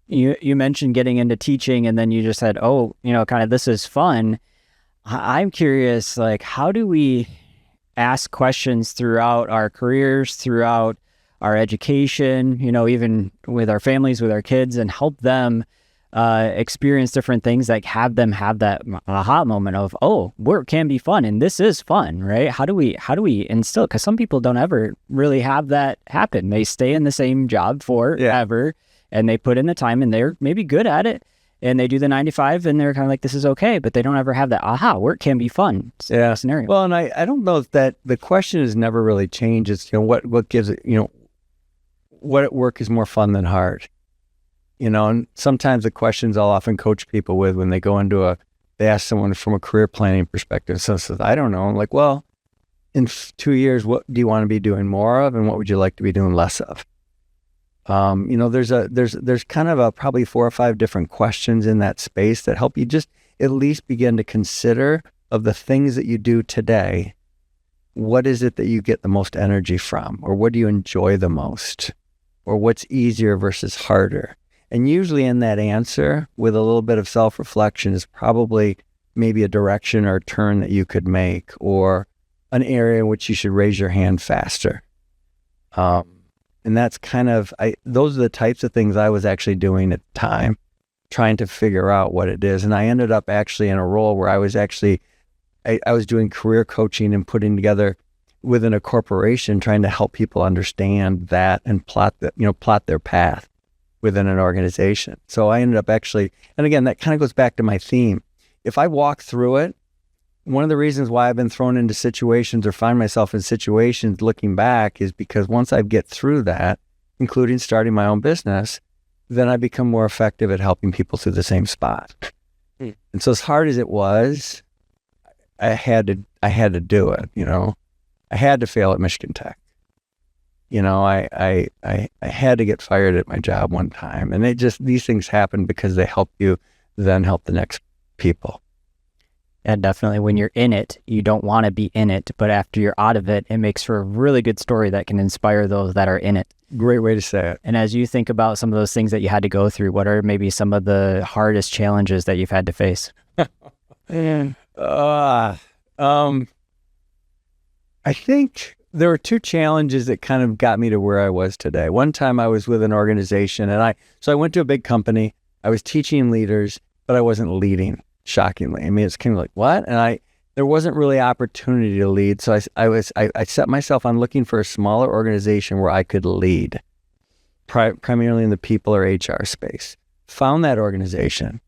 You mentioned getting into teaching, and then you just said, oh, kind of this is fun. I'm curious, like, how do we ask questions throughout our careers, throughout our education, even with our families, with our kids, and help them experience different things, like have them have that aha moment of, oh, work can be fun and this is fun, right? How do we instill, because some people don't ever really have that happen. They stay in the same job forever, and they put in the time and they're maybe good at it, and they do the 9 to 5 and they're kind of like, this is okay, but they don't ever have that aha, work can be fun scenario. Well, and I don't know if that the question has never really changed. It's, what gives it, what at work is more fun than hard? And sometimes the questions I'll often coach people with when they go into they ask someone from a career planning perspective. So says, I don't know. I'm like, well, in 2 years, what do you want to be doing more of, and what would you like to be doing less of? There's kind of probably 4 or 5 different questions in that space that help you just at least begin to consider, of the things that you do today, what is it that you get the most energy from, or what do you enjoy the most, or what's easier versus harder? And usually in that answer, with a little bit of self-reflection, is probably maybe a direction or a turn that you could make, or an area in which you should raise your hand faster. And that's kind of, those are the types of things I was actually doing at the time, trying to figure out what it is. And I ended up actually in a role where I was actually, I was doing career coaching and putting together within a corporation, trying to help people understand that and plot their path within an organization. So I ended up actually, and again, that kind of goes back to my theme. If I walk through it, one of the reasons why I've been thrown into situations or find myself in situations looking back is because once I get through that, including starting my own business, then I become more effective at helping people through the same spot. And so as hard as it was, I had to do it, I had to fail at Michigan Tech. I had to get fired at my job one time, and these things happen because they help you then help the next people. And definitely when you're in it, you don't want to be in it, but after you're out of it, it makes for a really good story that can inspire those that are in it. Great way to say it. And as you think about some of those things that you had to go through, what are maybe some of the hardest challenges that you've had to face? I think there were 2 challenges that kind of got me to where I was today. One time I was with an organization, and I went to a big company. I was teaching leaders, but I wasn't leading, shockingly. I mean, it's kind of like, what? And there wasn't really opportunity to lead. So I set myself on looking for a smaller organization where I could lead, primarily in the people or HR space. Found that organization,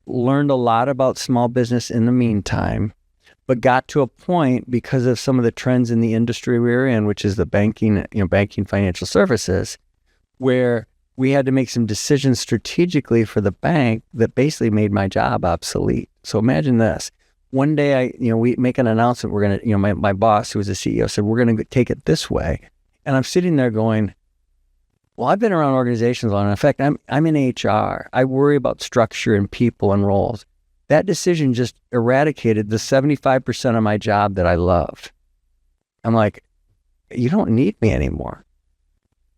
learned a lot about small business in the meantime, but got to a point because of some of the trends in the industry we were in, which is the banking financial services, where we had to make some decisions strategically for the bank that basically made my job obsolete. So imagine this. One day we make an announcement, we're going to, my boss, who was the CEO, said, we're going to take it this way. And I'm sitting there going, well, I've been around organizations long enough. In fact, I'm in HR. I worry about structure and people and roles. That decision just eradicated the 75% of my job that I loved. I'm like, you don't need me anymore.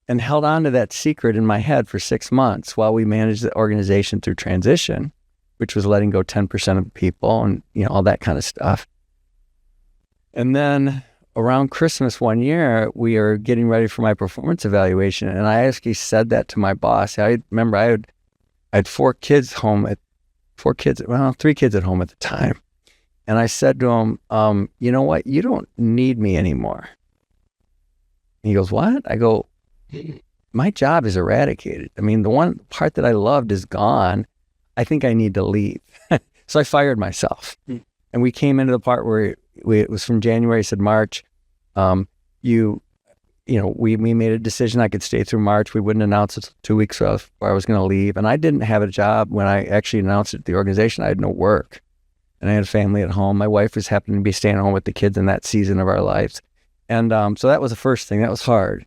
And held on to that secret in my head for 6 months while we managed the organization through transition, which was letting go 10% of people and, all that kind of stuff. And then around Christmas one year, we are getting ready for my performance evaluation. And I actually said that to my boss. I remember I had 3 kids at home at the time. And I said to him, you know what? You don't need me anymore. And he goes, what? I go, my job is eradicated. I mean, the one part that I loved is gone. I think I need to leave. So I fired myself. And we came into the part where it was from January, said March. We made a decision I could stay through March. We wouldn't announce it 2 weeks before I was going to leave. And I didn't have a job when I actually announced it to the organization. I had no work. And I had a family at home. My wife was happening to be staying home with the kids in that season of our lives. And so that was the first thing. That was hard.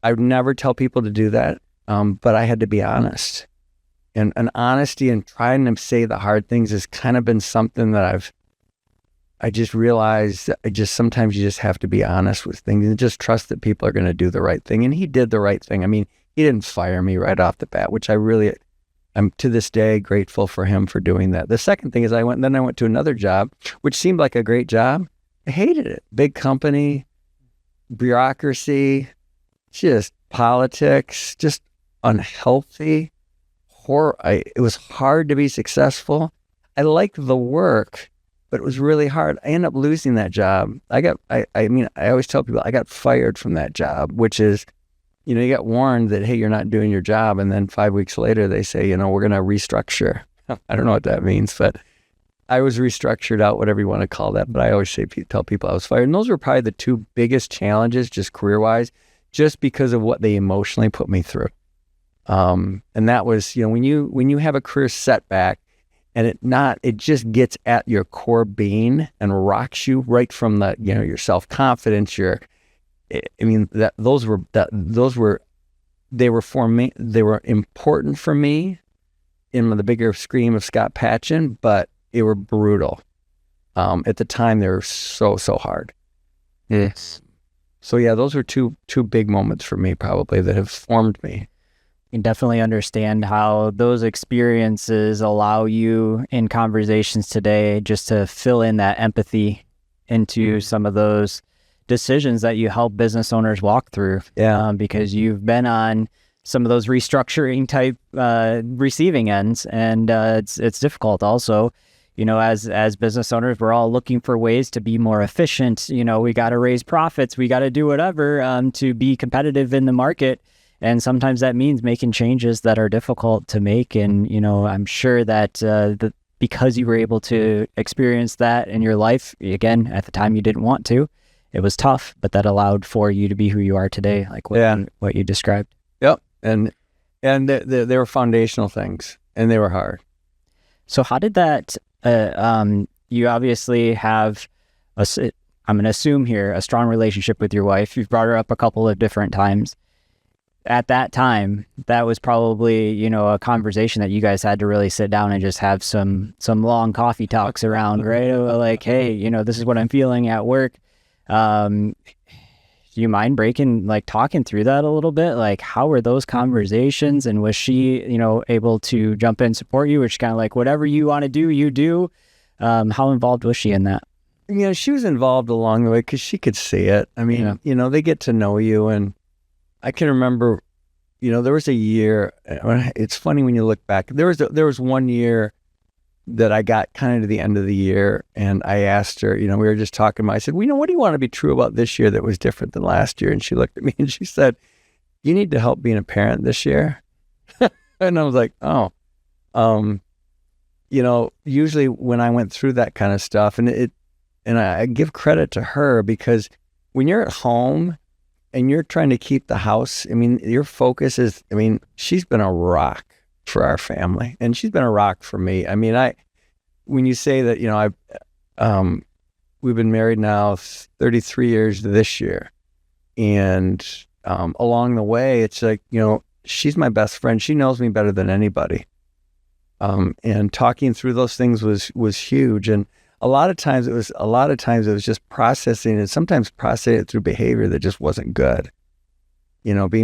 I would never tell people to do that, but I had to be honest. And honesty and trying to say the hard things has kind of been something that I just realized sometimes you just have to be honest with things and just trust that people are going to do the right thing. And he did the right thing. I mean, he didn't fire me right off the bat, which I really I'm to this day grateful for him for doing that. The second thing is I went to another job, which seemed like a great job. I hated it. Big company, bureaucracy, just politics, just unhealthy. It was hard to be successful. I liked the work, but it was really hard. I ended up losing that job. I always tell people I got fired from that job, which is, you get warned that, hey, you're not doing your job. And then 5 weeks later, they say, we're going to restructure. I don't know what that means, but I was restructured out, whatever you want to call that. But I always tell people I was fired. And those were probably the two biggest challenges, just career-wise, just because of what they emotionally put me through. And that was, when you have a career setback and it just gets at your core being and rocks you right from your self-confidence, they were for me, they were important for me in the bigger scheme of Scott Patchin, but they were brutal. At the time, they were so hard. Yes. So yeah, those were two big moments for me probably that have formed me. You can definitely understand how those experiences allow you in conversations today just to fill in that empathy into some of those decisions that you help business owners walk through. Yeah. Because you've been on some of those restructuring type receiving ends, and it's difficult also. As business owners, we're all looking for ways to be more efficient. We got to raise profits. We got to do whatever to be competitive in the market. And sometimes that means making changes that are difficult to make. And, I'm sure that because you were able to experience that in your life, again, at the time you didn't want to, it was tough, but that allowed for you to be who you are today, like what you described. Yep. And they were foundational things, and they were hard. So how did that, you obviously have, I'm going to assume here, a strong relationship with your wife. You've brought her up a couple of different times. At that time, that was probably, a conversation that you guys had to really sit down and just have some long coffee talks around, right? Like, hey, this is what I'm feeling at work. Do you mind talking through that a little bit? Like, how were those conversations? And was she, able to jump in, support you, which kind of like, whatever you want to do, you do. How involved was she in that? She was involved along the way because she could see it. I mean, they get to know you. And I can remember, there was a year, it's funny when you look back, there was 1 year that I got kind of to the end of the year, and I asked her, we were just talking, I said, what do you want to be true about this year that was different than last year? And she looked at me and she said, you need to help being a parent this year. And I was like, oh, usually when I went through that kind of stuff, and I give credit to her, because when you're at home and you're trying to keep the house, your focus is, she's been a rock for our family, and she's been a rock for me. When you say that, we've been married now 33 years this year, and along the way, it's like, she's my best friend. She knows me better than anybody. And talking through those things was huge. And a lot of times it was just processing, and sometimes processing it through behavior that just wasn't good.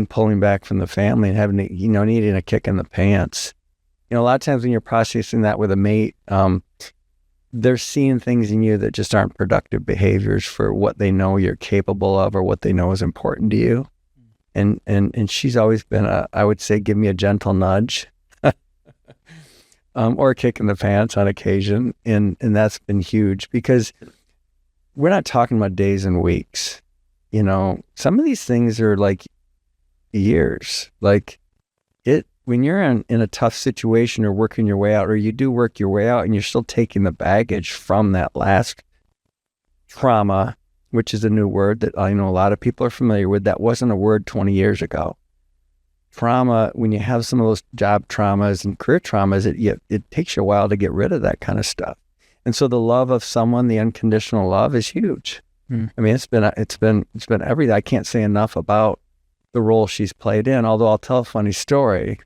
Pulling back from the family and having to, needing a kick in the pants. A lot of times when you're processing that with a mate, they're seeing things in you that just aren't productive behaviors for what they know you're capable of or what they know is important to you. And she's always been I would say, give me a gentle nudge, or a kick in the pants on occasion. And that's been huge, because we're not talking about days and weeks. Some of these things are like years. Like when you're in a tough situation or working your way out, or you do work your way out and you're still taking the baggage from that last trauma, which is a new word that I know a lot of people are familiar with. That wasn't a word 20 years ago. Trauma, when you have some of those job traumas and career traumas, it takes you a while to get rid of that kind of stuff. And so the love of someone, the unconditional love, is huge. It's been everything. I can't say enough about the role she's played in, although I'll tell a funny story,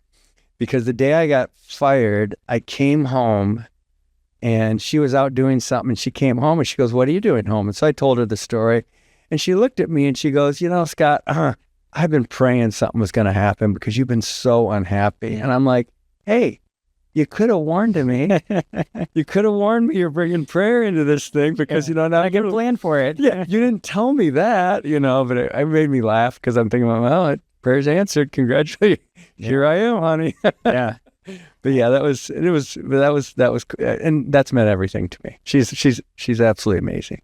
because the day I got fired, I came home and she was out doing something, and she came home and she goes, what are you doing home? And so I told her the story, and she looked at me and she goes, Scott, I've been praying something was going to happen because you've been so unhappy. And I'm like, hey, you could have warned me. You could have warned me you're bringing prayer into this thing because, now I can plan for it. Yeah, you didn't tell me that, but it made me laugh because I'm thinking, well, prayer's answered. Congratulations. Here I am, honey. Yeah. But yeah, that was, and that's meant everything to me. She's absolutely amazing.